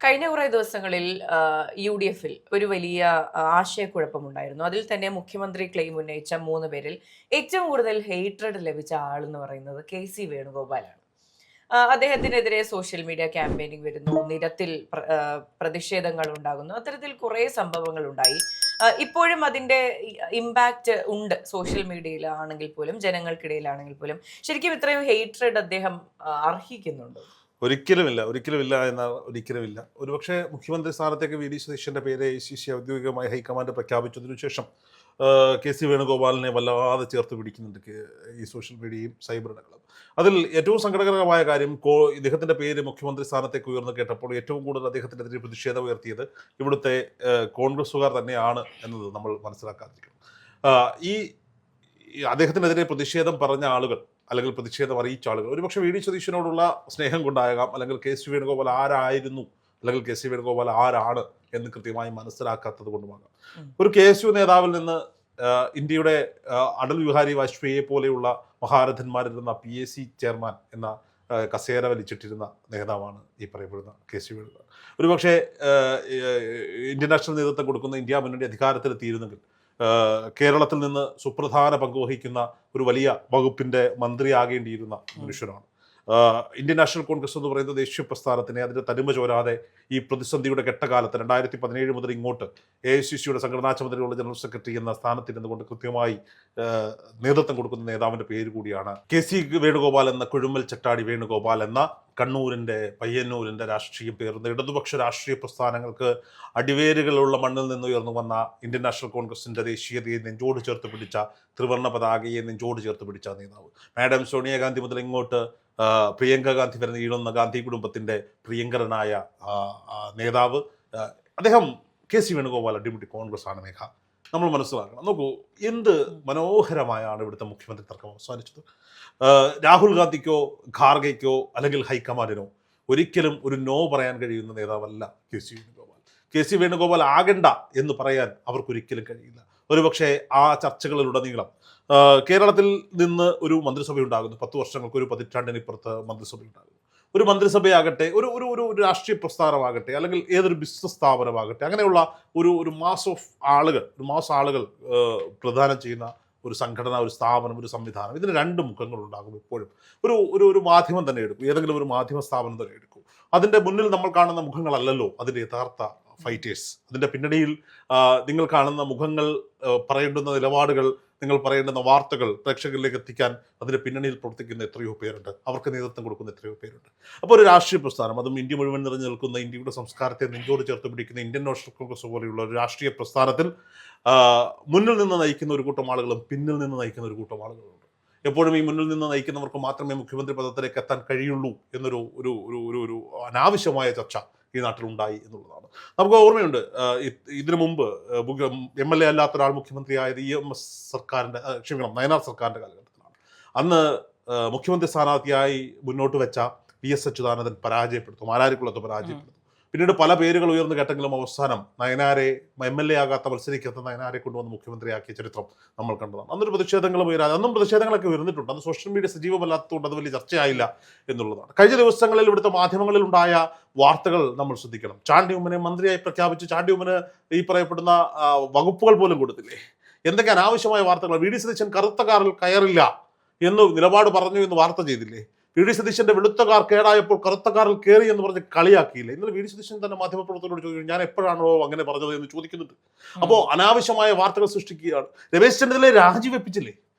കഴിഞ്ഞ കുറേ ദിവസങ്ങളിൽ യു.ഡി.എഫിൽ ഒരു വലിയ ആശയക്കുഴപ്പമുണ്ടായിരുന്നു. അതിൽ തന്നെ മുഖ്യമന്ത്രി ക്ലെയിം ഉന്നയിച്ച 3 പേരിൽ ഏറ്റവും കൂടുതൽ ഹേറ്റ്രഡ് ലഭിച്ച ആളെന്ന് പറയുന്നത് കെ.സി. വേണുഗോപാലാണ്. അദ്ദേഹത്തിനെതിരെ സോഷ്യൽ മീഡിയ ക്യാമ്പയിനിങ് വരുന്നു, നിരത്തിൽ പ്രതിഷേധങ്ങൾ ഉണ്ടാകുന്നു. അത്തരത്തിൽ കുറേ സംഭവങ്ങൾ ഉണ്ടായി. ഇപ്പോഴും അതിന്റെ ഇമ്പാക്റ്റ് ഉണ്ട് സോഷ്യൽ മീഡിയയിലാണെങ്കിൽ പോലും, ജനങ്ങൾക്കിടയിലാണെങ്കിൽ പോലും. ശരിക്കും ഇത്രയും ഹേറ്റ്രഡ് അദ്ദേഹം അർഹിക്കുന്നുണ്ടോ? ഒരിക്കലുമില്ല ഒരിക്കലുമില്ല. ഒരുപക്ഷെ മുഖ്യമന്ത്രി സ്ഥാനത്തേക്ക് വി ഡി സതീശന്റെ പേര് AICC ഔദ്യോഗികമായി ഹൈക്കമാൻഡ് പ്രഖ്യാപിച്ചതിനു ശേഷം കെ.സി. വേണുഗോപാലിനെ വല്ലാതെ ചേർത്ത് പിടിക്കുന്നുണ്ട് ഈ സോഷ്യൽ മീഡിയയും സൈബർ ഇടങ്ങളും. അതിൽ ഏറ്റവും സങ്കടകരമായ കാര്യം, ഇദ്ദേഹത്തിന്റെ പേര് മുഖ്യമന്ത്രി സ്ഥാനത്തേക്ക് ഉയർന്നു കേട്ടപ്പോൾ ഏറ്റവും കൂടുതൽ അദ്ദേഹത്തിനെതിരെ പ്രതിഷേധം ഉയർത്തിയത് ഇവിടുത്തെ കോൺഗ്രസ്സുകാർ തന്നെയാണ് എന്നത് നമ്മൾ മനസ്സിലാക്കാതിരിക്കണം. ഈ അദ്ദേഹത്തിനെതിരെ പ്രതിഷേധം പറഞ്ഞ ആളുകൾ അല്ലെങ്കിൽ പ്രതിഷേധം അറിയിച്ച ആളുകൾ ഒരുപക്ഷെ വി ഡി സതീശനോടുള്ള സ്നേഹം കൊണ്ടാകാം, അല്ലെങ്കിൽ കെ.സി. വേണുഗോപാൽ ആരായിരുന്നു അല്ലെങ്കിൽ കെ.സി. വേണുഗോപാൽ ആരാണ് എന്ന് കൃത്യമായി മനസ്സിലാക്കാത്തത് കൊണ്ടുമാകാം. ഒരു KSU നേതാവിൽ നിന്ന് ഇന്ത്യയുടെ അടൽ ബിഹാരി വാജ്പേയിയെ പോലെയുള്ള മഹാരഥന്മാരിരുന്ന PAC ചെയർമാൻ എന്ന കസേര വലിച്ചിട്ടിരുന്ന നേതാവാണ് ഈ പറയപ്പെടുന്ന കെ.സി. വേണുഗോപാൽ. ഒരുപക്ഷെ ഇന്ത്യൻ നാഷണൽ നേതൃത്വം കൊടുക്കുന്ന ഇന്ത്യ മുന്നണി അധികാരത്തിലെത്തിയിരുന്നെങ്കിൽ കേരളത്തിൽ നിന്ന് സുപ്രധാന പങ്കുവഹിക്കുന്ന ഒരു വലിയ വകുപ്പിന്റെ മന്ത്രിയാകേണ്ടിയിരുന്ന മനുഷ്യനാണ്. ഇന്ത്യൻ നാഷണൽ കോൺഗ്രസ് എന്ന് പറയുന്ന ദേശീയ പ്രസ്ഥാനത്തിനെ അതിന്റെ തനിമ ചോരാതെ ഈ പ്രതിസന്ധിയുടെ ഘട്ടകാലത്ത് 2017 മുതൽ ഇങ്ങോട്ട് AICCയുടെ സംഘടനാ ചുമതലയുള്ള ജനറൽ സെക്രട്ടറി എന്ന സ്ഥാനത്തിരുന്നുകൊണ്ട് കൃത്യമായി നേതൃത്വം കൊടുക്കുന്ന നേതാവിന്റെ പേര് കൂടിയാണ് കെ.സി. വേണുഗോപാൽ എന്ന കുഴുമ്മൽ ചട്ടാടി വേണുഗോപാൽ എന്ന കണ്ണൂരിന്റെ പയ്യന്നൂരിന്റെ രാഷ്ട്രീയം പേർന്ന ഇടതുപക്ഷ രാഷ്ട്രീയ പ്രസ്ഥാനങ്ങൾക്ക് അടിവേരുകളുള്ള മണ്ണിൽ നിന്ന് ഉയർന്നു വന്ന ഇന്ത്യൻ നാഷണൽ കോൺഗ്രസിന്റെ ദേശീയതയെ നെഞ്ചോട് ചേർത്ത് പിടിച്ച, ത്രിവർണ്ണ പതാകയെ നെഞ്ചോട് ചേർത്ത് പിടിച്ച നേതാവ്. മാഡം സോണിയാഗാന്ധി മുതൽ ഇങ്ങോട്ട് പ്രിയങ്ക ഗാന്ധി വരെ നീളുന്ന ഗാന്ധി കുടുംബത്തിന്റെ പ്രിയങ്കരനായ നേതാവ് അദ്ദേഹം കെ.സി. വേണുഗോപാൽ അടിമുടി കോൺഗ്രസ് ആണ് മേഘ. നമ്മൾ മനസ്സിലാക്കണം. നോക്കൂ, എന്ത് മനോഹരമായാണ് ഇവിടുത്തെ മുഖ്യമന്ത്രി തർക്കം അവസാനിച്ചത്. രാഹുൽ ഗാന്ധിക്കോ ഖാർഗെക്കോ അല്ലെങ്കിൽ ഹൈക്കമാൻഡിനോ ഒരിക്കലും ഒരു നോ പറയാൻ കഴിയുന്ന നേതാവല്ല കെ.സി. വേണുഗോപാൽ. കെ.സി. വേണുഗോപാൽ ആകണ്ട എന്ന് പറയാൻ അവർക്കൊരിക്കലും കഴിയില്ല. ഒരുപക്ഷെ ആ ചർച്ചകളിലുടനീളം കേരളത്തിൽ നിന്ന് ഒരു മന്ത്രിസഭ ഉണ്ടാകുന്നു. 10 വർഷങ്ങൾക്ക്, ഒരു പതിറ്റാണ്ടിനിപ്പുറത്ത് മന്ത്രിസഭ ഉണ്ടാകുന്നു. ഒരു മന്ത്രിസഭയാകട്ടെ, ഒരു ഒരു ഒരു രാഷ്ട്രീയ പ്രസ്ഥാനമാകട്ടെ, അല്ലെങ്കിൽ ഏതൊരു ബിസിനസ് സ്ഥാപനമാകട്ടെ, അങ്ങനെയുള്ള ഒരു മാസ് ആളുകൾ പ്രദാനം ചെയ്യുന്ന ഒരു സംഘടന, ഒരു സ്ഥാപനം, ഒരു സംവിധാനം, ഇതിന് 2 മുഖങ്ങൾ ഉണ്ടാകും എപ്പോഴും. ഒരു മാധ്യമം തന്നെ എടുക്കും, ഏതെങ്കിലും ഒരു മാധ്യമ സ്ഥാപനം തന്നെ എടുക്കും. അതിൻ്റെ മുന്നിൽ നമ്മൾ കാണുന്ന മുഖങ്ങളല്ലല്ലോ അതിൻ്റെ യഥാർത്ഥ ഫൈറ്റേഴ്സ്. അതിൻ്റെ പിന്നണിയിൽ നിങ്ങൾ കാണുന്ന മുഖങ്ങൾ, പറയേണ്ടുന്ന നിലപാടുകൾ, നിങ്ങൾ പറയേണ്ടുന്ന വാർത്തകൾ പ്രേക്ഷകരിലേക്ക് എത്തിക്കാൻ അതിൻ്റെ പിന്നണിയിൽ പ്രവർത്തിക്കുന്ന എത്രയോ പേരുണ്ട്, അവർക്ക് നേതൃത്വം കൊടുക്കുന്ന എത്രയോ പേരുണ്ട്. അപ്പോൾ ഒരു രാഷ്ട്രീയ പ്രസ്ഥാനം, അതും ഇന്ത്യ മുഴുവൻ നിറഞ്ഞു നിൽക്കുന്ന, ഇന്ത്യയുടെ സംസ്കാരത്തെ നെഞ്ചോട് ചേർത്ത് പിടിക്കുന്ന ഇന്ത്യൻ നാഷണൽ കോൺഗ്രസ് പോലെയുള്ള ഒരു രാഷ്ട്രീയ പ്രസ്ഥാനത്തിൽ മുന്നിൽ നിന്ന് നയിക്കുന്ന ഒരു കൂട്ടം ആളുകളും പിന്നിൽ നിന്ന് നയിക്കുന്ന ഒരു കൂട്ടം ആളുകളുണ്ട്. എപ്പോഴും ഈ മുന്നിൽ നിന്ന് നയിക്കുന്നവർക്ക് മാത്രമേ മുഖ്യമന്ത്രി പദത്തിലേക്ക് എത്താൻ കഴിയുള്ളൂ എന്നൊരു ഒരു ഒരു ഒരു ഒരു ചർച്ച ഈ നാട്ടിലുണ്ടായി എന്നുള്ളതാണ്. നമുക്ക് ഓർമ്മയുണ്ട്, ഇതിനു മുമ്പ് MLA അല്ലാത്ത ഒരാൾ മുഖ്യമന്ത്രിയായത് EMS സർക്കാരിൻ്റെ നയനാർ സർക്കാരിൻ്റെ കാലഘട്ടത്തിലാണ്. അന്ന് മുഖ്യമന്ത്രി സ്ഥാനാർത്ഥിയായി മുന്നോട്ട് വെച്ച PS അച്യുതാനന്ദൻ മാരാരിക്കുളത്ത് പരാജയപ്പെടുത്തും. പിന്നീട് പല പേരുകൾ ഉയർന്നു കേട്ടെങ്കിലും അവസാനം നയനാരെ MLA ആകാത്ത മത്സരിക്കാത്ത നയനാരെ കൊണ്ടുവന്ന് മുഖ്യമന്ത്രിയാക്കിയ ചരിത്രം നമ്മൾ കണ്ടതാണ്. അന്നൊരു പ്രതിഷേധങ്ങളും ഉയരാതെ, അന്നും പ്രതിഷേധങ്ങളൊക്കെ ഉയർന്നിട്ടുണ്ട്. അന്ന് സോഷ്യൽ മീഡിയ സജീവമല്ലാത്തതുകൊണ്ട് അത് വലിയ ചർച്ചയായില്ല എന്നുള്ളതാണ്. കഴിഞ്ഞ ദിവസങ്ങളിൽ ഇവിടുത്തെ മാധ്യമങ്ങളിൽ ഉണ്ടായ വാർത്തകൾ നമ്മൾ ശ്രദ്ധിക്കണം. ചാണ്ടി ഉമ്മനെ മന്ത്രിയായി പ്രഖ്യാപിച്ച് ചാണ്ടി ഉമ്മന് ഈ പറയപ്പെടുന്ന വകുപ്പുകൾ പോലും കൊടുത്തില്ലേ. എന്തൊക്കെ അനാവശ്യമായ വാർത്തകൾ. വി ഡി സതീശൻ കറുത്ത കാറിൽ കയറില്ല എന്ന് നിലപാട് പറഞ്ഞു എന്ന് വാർത്ത ചെയ്തില്ലേ. വി ഡി സതീശന്റെ വെളുത്ത കാർ കേടായപ്പോൾ കറുത്ത കാറിൽ കയറി എന്ന് പറഞ്ഞ് കളിയാക്കിയില്ല. ഇന്നലെ വി ഡി സതീശൻ തന്നെ മാധ്യമപ്രവർത്തകരോട് ചോദിക്കും, ഞാൻ എപ്പോഴാണോ അങ്ങനെ പറഞ്ഞത് എന്ന് ചോദിക്കുന്നുണ്ട്. അപ്പോൾ അനാവശ്യമായ വാർത്തകൾ സൃഷ്ടിക്കുകയാണ്. രമേശ് ചെന്നിത്തലയെ രാജിവെപ്പിച്ചില്ലേ.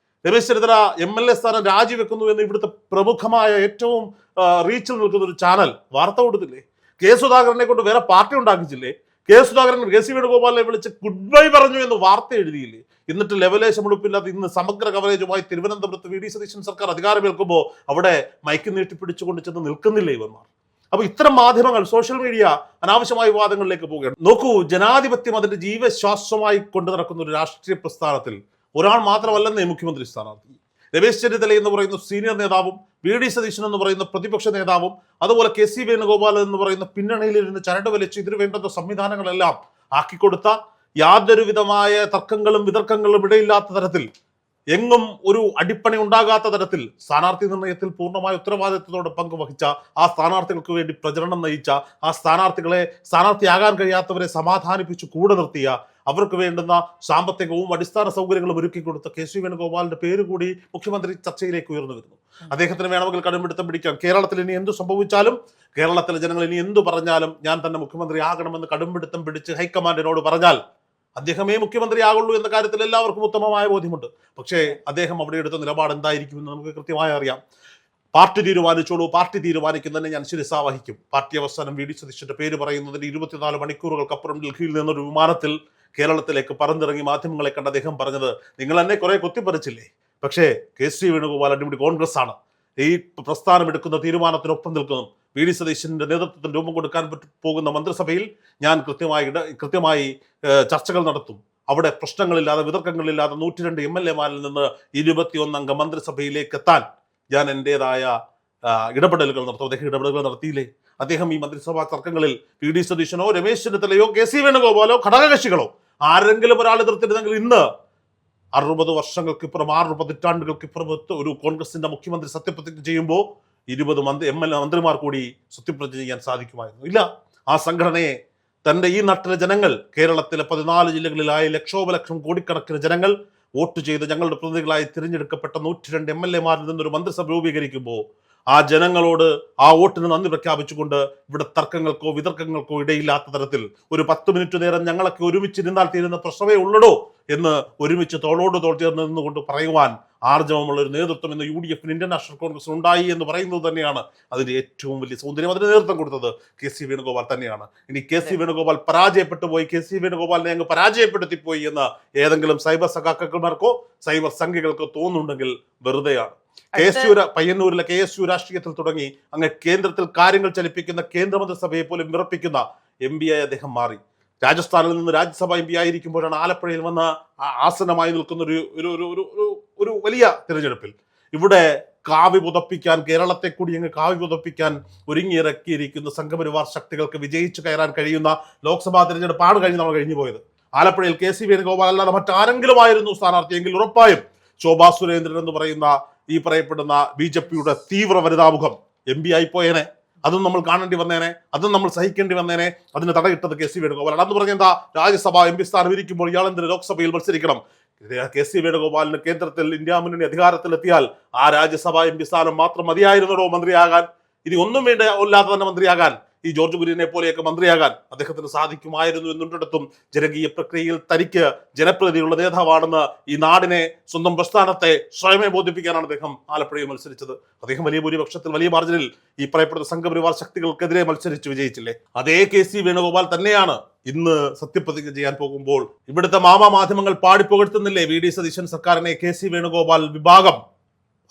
രമേശ് ചെന്നിത്തല MLA സ്ഥാനം രാജിവെക്കുന്നു എന്ന് ഇവിടുത്തെ പ്രമുഖമായ ഏറ്റവും റീച്ചിൽ നിൽക്കുന്ന ഒരു ചാനൽ വാർത്ത കൊടുത്തില്ലേ. കെ സുധാകരനെ കൊണ്ട് വേറെ പാർട്ടി ഉണ്ടാക്കിച്ചില്ലേ. സുധാകരൻ കെ.സി. വേണുഗോപാലിനെ വിളിച്ച് ഗുഡ് ബൈ പറഞ്ഞു എന്ന് വാർത്ത എഴുതിയില്ലേ. എന്നിട്ട് ലെവലേശം ഉളുപ്പില്ലാതെ ഇന്ന് സമഗ്ര കവറേജുമായി തിരുവനന്തപുരത്ത് വി ഡി സതീശൻ സർക്കാർ അധികാരമേൽക്കുമ്പോൾ അവിടെ മൈക്ക് നീട്ടിപ്പിടിച്ചുകൊണ്ട് ചെന്ന് നിൽക്കുന്നില്ലേ ഇവന്മാർ. അപ്പൊ ഇത്തരം മാധ്യമങ്ങൾ, സോഷ്യൽ മീഡിയ അനാവശ്യമായ വിവാദങ്ങളിലേക്ക് പോവുകയാണ്. നോക്കൂ, ജനാധിപത്യം അതിന്റെ ജീവശ്വാസമായി കൊണ്ടു നടക്കുന്ന ഒരു രാഷ്ട്രീയ പ്രസ്ഥാനത്തിൽ ഒരാൾ മാത്രമല്ലെന്നേ മുഖ്യമന്ത്രി സ്ഥാനാർത്ഥി. രമേശ് ചെന്നിത്തല എന്ന് പറയുന്ന സീനിയർ നേതാവും വി ഡി സതീശൻ എന്ന് പറയുന്ന പ്രതിപക്ഷ നേതാവും അതുപോലെ കെ.സി. വേണുഗോപാൽ എന്ന് പറയുന്ന പിന്നണിയിലിരുന്ന് ചരട് വലിച്ച് ഇതിനു വേണ്ടുന്ന സംവിധാനങ്ങളെല്ലാം ആക്കിക്കൊടുത്ത, യാതൊരു വിധമായ തർക്കങ്ങളും വിതർക്കങ്ങളും ഇടയില്ലാത്ത തരത്തിൽ എങ്ങും ഒരു അടിപ്പണി ഉണ്ടാകാത്ത തരത്തിൽ സ്ഥാനാർത്ഥി നിർണയത്തിൽ പൂർണ്ണമായ ഉത്തരവാദിത്വത്തോടെ പങ്കുവഹിച്ച, ആ സ്ഥാനാർത്ഥികൾക്ക് വേണ്ടി പ്രചരണം നയിച്ച, ആ സ്ഥാനാർത്ഥിയാകാൻ കഴിയാത്തവരെ സമാധാനിപ്പിച്ച് കൂടെ നിർത്തിയ, അവർക്ക് വേണ്ടുന്ന സാമ്പത്തികവും അടിസ്ഥാന സൗകര്യങ്ങളും ഒരുക്കി കൊടുത്ത കെ.സി. വേണുഗോപാലിന്റെ പേര് കൂടി മുഖ്യമന്ത്രി ചർച്ചയിലേക്ക് ഉയർന്നു വരുന്നു. അദ്ദേഹത്തിന് വേണമെങ്കിൽ കടുംപിടുത്തം പിടിക്കാം. കേരളത്തിൽ ഇനി എന്തു സംഭവിച്ചാലും, കേരളത്തിലെ ജനങ്ങൾ ഇനി എന്തു പറഞ്ഞാലും ഞാൻ തന്നെ മുഖ്യമന്ത്രി ആകണമെന്ന് കടുംപിടുത്തം പിടിച്ച് ഹൈക്കമാൻഡിനോട് പറഞ്ഞാൽ അദ്ദേഹമേ മുഖ്യമന്ത്രിയാകുള്ളൂ എന്ന കാര്യത്തിൽ എല്ലാവർക്കും ഉത്തമമായ ബോധ്യമുണ്ട്. പക്ഷേ അദ്ദേഹം അവിടെ എടുത്ത നിലപാട് എന്തായിരിക്കുമെന്ന് നമുക്ക് കൃത്യമായി അറിയാം. പാർട്ടി തീരുമാനിച്ചോളൂ, പാർട്ടി തീരുമാനിക്കുന്നതിനെ ഞാൻ ശിരസാ വഹിക്കും. പാർട്ടി അവസാനം വി.ഡി. സതീശന്റെ പേര് പറയുന്നതിന് 24 മണിക്കൂറുകൾക്കപ്പുറം ഡൽഹിയിൽ നിന്നൊരു വിമാനത്തിൽ കേരളത്തിലേക്ക് പറന്നിറങ്ങി മാധ്യമങ്ങളെ കണ്ട് അദ്ദേഹം പറഞ്ഞത്, നിങ്ങൾ എന്നെ കുറെ കൊത്തിപ്പറിച്ചില്ലേ, പക്ഷേ കെ.സി. വേണുഗോപാൽ അടിമുടി കോൺഗ്രസ് ആണ്, ഈ പ്രസ്ഥാനം എടുക്കുന്ന തീരുമാനത്തിനൊപ്പം നിൽക്കുന്നു. വി.ഡി. സതീശന്റെ നേതൃത്വത്തിൽ രൂപം കൊടുക്കാൻ പോകുന്ന മന്ത്രിസഭയിൽ ഞാൻ കൃത്യമായി ചർച്ചകൾ നടത്തും. അവിടെ പ്രശ്നങ്ങളില്ലാതെ വിതർക്കങ്ങളില്ലാതെ 102 MLA-മാരിൽ നിന്ന് 21 അംഗ മന്ത്രിസഭയിലേക്ക് എത്താൻ ഞാൻ എൻ്റെതായ ഇടപെടലുകൾ നടത്തും. അദ്ദേഹം ഇടപെടലുകൾ നടത്തിയില്ലേ? അദ്ദേഹം ഈ മന്ത്രിസഭാ തർക്കങ്ങളിൽ വി.ഡി. സതീശനോ രമേശ് ചെന്നിത്തലയോ കെ.സി. വേണുഗോപാലോ ഘടകകക്ഷികളോ ആരെങ്കിലും ഒരാൾ എതിർത്തിരുന്നെങ്കിൽ ഇന്ന് 60 വർഷങ്ങൾക്കിപ്പുറം 6 പതിറ്റാണ്ടുകൾക്കിപ്പുറം ഒരു കോൺഗ്രസിന്റെ മുഖ്യമന്ത്രി സത്യപ്രതിജ്ഞ ചെയ്യുമ്പോൾ 20 മന്ത്രിമാർ കൂടി സത്യപ്രതിജ്ഞ ചെയ്യാൻ സാധിക്കുമായിരുന്നു. ഇല്ല. ആ സംഘടനയെ തന്റെ ഈ നാട്ടിലെ ജനങ്ങൾ, കേരളത്തിലെ 14 ജില്ലകളിലായി ലക്ഷോപലക്ഷം കോടിക്കണക്കിന് ജനങ്ങൾ വോട്ട് ചെയ്ത് ഞങ്ങളുടെ പ്രതിനിധികളായി തിരഞ്ഞെടുക്കപ്പെട്ട 102 MLA-മാരിൽ നിന്നൊരു മന്ത്രിസഭ രൂപീകരിക്കുമ്പോൾ ആ ജനങ്ങളോട് ആ വോട്ടിന് നന്ദി പ്രഖ്യാപിച്ചുകൊണ്ട് ഇവിടെ തർക്കങ്ങൾക്കോ വിതർക്കങ്ങൾക്കോ ഇടയില്ലാത്ത തരത്തിൽ ഒരു 10 മിനിറ്റ് നേരം ഞങ്ങളൊക്കെ ഒരുമിച്ചിരുന്നാൽ തീരുന്ന പ്രശ്നമേ ഉള്ളടോ എന്ന് ഒരുമിച്ച് തോളോട് തോൾ ചേർന്ന് നിന്നുകൊണ്ട് പറയുവാൻ ആർജവമുള്ള ഒരു നേതൃത്വം ഇന്ന് UDF ഇന്ത്യൻ നാഷണൽ കോൺഗ്രസ് ഉണ്ടായി എന്ന് പറയുന്നത് തന്നെയാണ് അതിന്റെ ഏറ്റവും വലിയ സൗന്ദര്യം. അതിന് നേതൃത്വം കൊടുത്തത് കെ.സി. വേണുഗോപാൽ തന്നെയാണ്. ഇനി കെ.സി. വേണുഗോപാൽ പരാജയപ്പെട്ടു പോയി, കെ.സി. വേണുഗോപാലിനെ അങ്ങ് പരാജയപ്പെടുത്തിപ്പോയി എന്ന് ഏതെങ്കിലും സൈബർ സഖാക്കന്മാർക്കോ സൈബർ സംഘികൾക്കോ തോന്നുന്നുണ്ടെങ്കിൽ വെറുതെയാണ്. പയ്യന്നൂരിലെ KSU രാഷ്ട്രീയത്തിൽ തുടങ്ങി അങ്ങ് കേന്ദ്രത്തിൽ കാര്യങ്ങൾ ചലിപ്പിക്കുന്ന കേന്ദ്രമന്ത്രിസഭയെ പോലും വിറപ്പിക്കുന്ന MP ആയി അദ്ദേഹം മാറി. രാജസ്ഥാനിൽ നിന്ന് രാജ്യസഭ MP ആയിരിക്കുമ്പോഴാണ് ആലപ്പുഴയിൽ വന്ന ആസനമായി നിൽക്കുന്ന ഒരു വലിയ തിരഞ്ഞെടുപ്പിൽ ഇവിടെ കാവി പുതപ്പിക്കാൻ, കേരളത്തെ കൂടി അങ്ങ് കാവി പുതപ്പിക്കാൻ ഒരുങ്ങിയിറക്കിയിരിക്കുന്ന സംഘപരിവാർ ശക്തികൾക്ക് വിജയിച്ചു കയറാൻ കഴിയുന്ന ലോക്സഭാ തിരഞ്ഞെടുപ്പാണ് നമ്മൾ കഴിഞ്ഞു പോയത്. ആലപ്പുഴയിൽ കെ.സി. വേണുഗോപാൽ അല്ലാതെ മറ്റാരെങ്കിലും ആയിരുന്നു സ്ഥാനാർത്ഥിയെങ്കിൽ ഉറപ്പായും ശോഭാ സുരേന്ദ്രൻ എന്ന് പറയുന്ന ഈ പറയപ്പെടുന്ന BJP-യുടെ തീവ്ര വനിതാമുഖം MP ആയിപ്പോയേനെ. അതും നമ്മൾ കാണേണ്ടി വന്നേനെ, അതും നമ്മൾ സഹിക്കേണ്ടി വന്നേനെ. അതിന് തടയിട്ടത് കെ.സി. വേണുഗോപാൽ. അന്ന് പറഞ്ഞ എന്താ, രാജ്യസഭ MP സ്ഥാനം ഇരിക്കുമ്പോൾ ഇയാൾ എന്തിന് ലോക്സഭയിൽ മത്സരിക്കണം? കെ.സി. വേണുഗോപാലിന് കേന്ദ്രത്തിൽ ഇന്ത്യ മുന്നണി അധികാരത്തിലെത്തിയാൽ ആ രാജ്യസഭ MP സ്ഥാനം മാത്രം മതിയായിരുന്നോ മന്ത്രിയാകാൻ? ഇനി ഒന്നും ഇല്ലാതെ തന്നെ മന്ത്രിയാകാൻ, ഈ ജോർജ് കുര്യനെ പോലെയൊക്കെ മന്ത്രിയാകാൻ അദ്ദേഹത്തിന് സാധിക്കുമായിരുന്നു എന്നുണ്ടിടത്തും ജനകീയ പ്രക്രിയയിൽ തനിക്ക് ജനപ്രീതിയുള്ള നേതാവാണെന്ന് ഈ നാടിനെ, സ്വന്തം പ്രസ്ഥാനത്തെ സ്വയമേ ബോധിപ്പിക്കാനാണ് അദ്ദേഹം ആലപ്പുഴയിൽ മത്സരിച്ചത്. അദ്ദേഹം വലിയ ഭൂരിപക്ഷത്തിൽ, വലിയ മാർജിനിൽ ഈ പറയപ്പെടുന്ന സംഘപരിവാർ ശക്തികൾക്കെതിരെ മത്സരിച്ച് വിജയിച്ചില്ലേ? അതേ കെ.സി. വേണുഗോപാൽ തന്നെയാണ് ഇന്ന് സത്യപ്രതിജ്ഞ ചെയ്യാൻ പോകുമ്പോൾ ഇവിടുത്തെ മാധ്യമങ്ങൾ പാടിപ്പുകഴ്ത്തുന്നില്ലേ വി.ഡി. സതീശൻ സർക്കാരിനെ കെ.സി. വേണുഗോപാൽ വിഭാഗം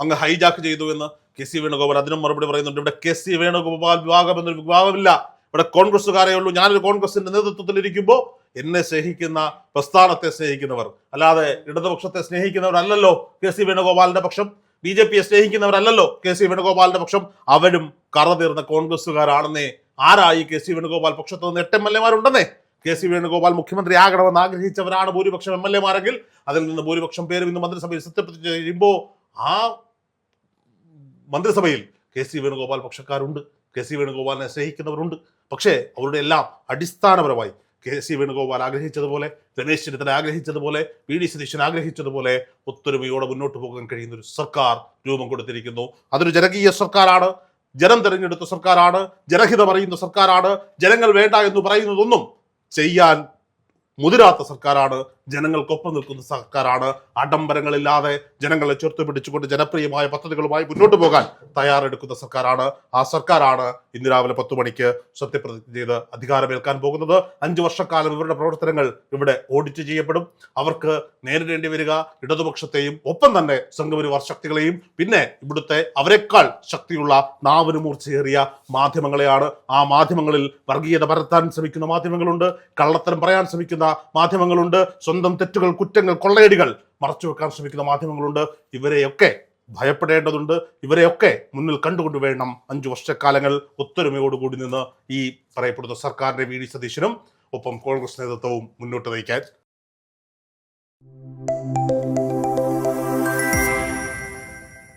അങ്ങ് ഹൈജാക്ക് ചെയ്തു എന്ന്. കെ.സി. വേണുഗോപാൽ അതിനും മറുപടി പറയുന്നുണ്ട്. ഇവിടെ കെ.സി. വേണുഗോപാൽ വിഭാഗം എന്നൊരു വിഭാഗമില്ല, ഇവിടെ കോൺഗ്രസ്സുകാരേ ഉള്ളൂ. ഞാനൊരു കോൺഗ്രസിന്റെ നേതൃത്വത്തിൽ ഇരിക്കുമ്പോൾ എന്നെ സ്നേഹിക്കുന്ന, പ്രസ്ഥാനത്തെ സ്നേഹിക്കുന്നവർ, അല്ലാതെ ഇടതുപക്ഷത്തെ സ്നേഹിക്കുന്നവരല്ലല്ലോ കെ.സി. വേണുഗോപാലിന്റെ പക്ഷം. BJP-യെ സ്നേഹിക്കുന്നവരല്ലല്ലോ കെ.സി. വേണുഗോപാലിന്റെ പക്ഷം. അവരും കറതീർന്ന കോൺഗ്രസ്സുകാരാണെന്നേ. ആരായി കെ.സി. വേണുഗോപാൽ പക്ഷത്ത് നിന്ന് 8 MLA-മാരുണ്ടെന്നേ. കെ.സി. വേണുഗോപാൽ മുഖ്യമന്ത്രി ആകണമെന്ന് ആഗ്രഹിച്ചവരാണ് ഭൂരിപക്ഷം MLA-മാരെങ്കിൽ അതിൽ നിന്ന് ഭൂരിപക്ഷം പേരും ഇന്ന് മന്ത്രിസഭയിൽ സത്യപ്രതിജ്ഞ ചെയ്യുമ്പോൾ ആ മന്ത്രിസഭയിൽ കെ.സി. വേണുഗോപാൽ പക്ഷക്കാരുണ്ട്, കെ.സി. വേണുഗോപാലിനെ സ്നേഹിക്കുന്നവരുണ്ട്. പക്ഷേ അവരുടെ എല്ലാം അടിസ്ഥാനപരമായി കെ.സി. വേണുഗോപാൽ ആഗ്രഹിച്ചതുപോലെ, രമേശ് ചെന്നിത്തല ആഗ്രഹിച്ചതുപോലെ, വി.ഡി. സതീശൻ ആഗ്രഹിച്ചതുപോലെ ഒത്തൊരുമയോടെ മുന്നോട്ട് പോകാൻ കഴിയുന്ന ഒരു സർക്കാർ രൂപം കൊടുത്തിരിക്കുന്നു. അതൊരു ജനകീയ സർക്കാരാണ്, ജനം തെരഞ്ഞെടുത്ത സർക്കാരാണ്, ജനഹിതം അറിയുന്ന സർക്കാരാണ്. ജനങ്ങൾ വേണ്ട എന്ന് പറയുന്നതൊന്നും ചെയ്യാൻ മുതിരാത്ത സർക്കാരാണ്, ജനങ്ങൾക്കൊപ്പം നിൽക്കുന്ന സർക്കാരാണ്. ആഡംബരങ്ങളില്ലാതെ ജനങ്ങളെ ചേർത്ത് പിടിച്ചുകൊണ്ട് ജനപ്രിയമായ പദ്ധതികളുമായി മുന്നോട്ട് പോകാൻ തയ്യാറെടുക്കുന്ന സർക്കാരാണ്. ആ സർക്കാരാണ് ഇന്ന് രാവിലെ 10 മണിക്ക് സത്യപ്രതിജ്ഞ ചെയ്ത് അധികാരമേൽക്കാൻ പോകുന്നത്. 5 വർഷക്കാലം ഇവരുടെ പ്രവർത്തനങ്ങൾ ഇവിടെ ഓഡിറ്റ് ചെയ്യപ്പെടും. അവർക്ക് നേരിടേണ്ടി വരിക ഇടതുപക്ഷത്തെയും ഒപ്പം തന്നെ സംഘപരിവാർ ശക്തികളെയും, പിന്നെ ഇവിടുത്തെ അവരെക്കാൾ ശക്തിയുള്ള നാവിന് മൂർച്ചയേറിയ മാധ്യമങ്ങളെയാണ്. ആ മാധ്യമങ്ങളിൽ വർഗീയത പരത്താൻ ശ്രമിക്കുന്ന മാധ്യമങ്ങളുണ്ട്, കള്ളത്തരം പറയാൻ ശ്രമിക്കുന്ന മാധ്യമങ്ങളുണ്ട്, സ്വന്തം തെറ്റുകൾ, കുറ്റങ്ങൾ, കൊള്ളയടികൾ മറച്ചുവെക്കാൻ ശ്രമിക്കുന്ന മാധ്യമങ്ങളുണ്ട്. ഇവരെയൊക്കെ ഭയപ്പെടേണ്ടതുണ്ട്. ഇവരെയൊക്കെ മുന്നിൽ കണ്ടുകൊണ്ട് വേണം 5 വർഷക്കാലങ്ങൾ ഒത്തൊരുമയോടുകൂടി നിന്ന് ഈ പറയപ്പെടുന്ന സർക്കാരിന്റെ വി.ഡി. സതീശനും ഒപ്പം കോൺഗ്രസ് നേതൃത്വവും മുന്നോട്ട് നയിക്കാൻ.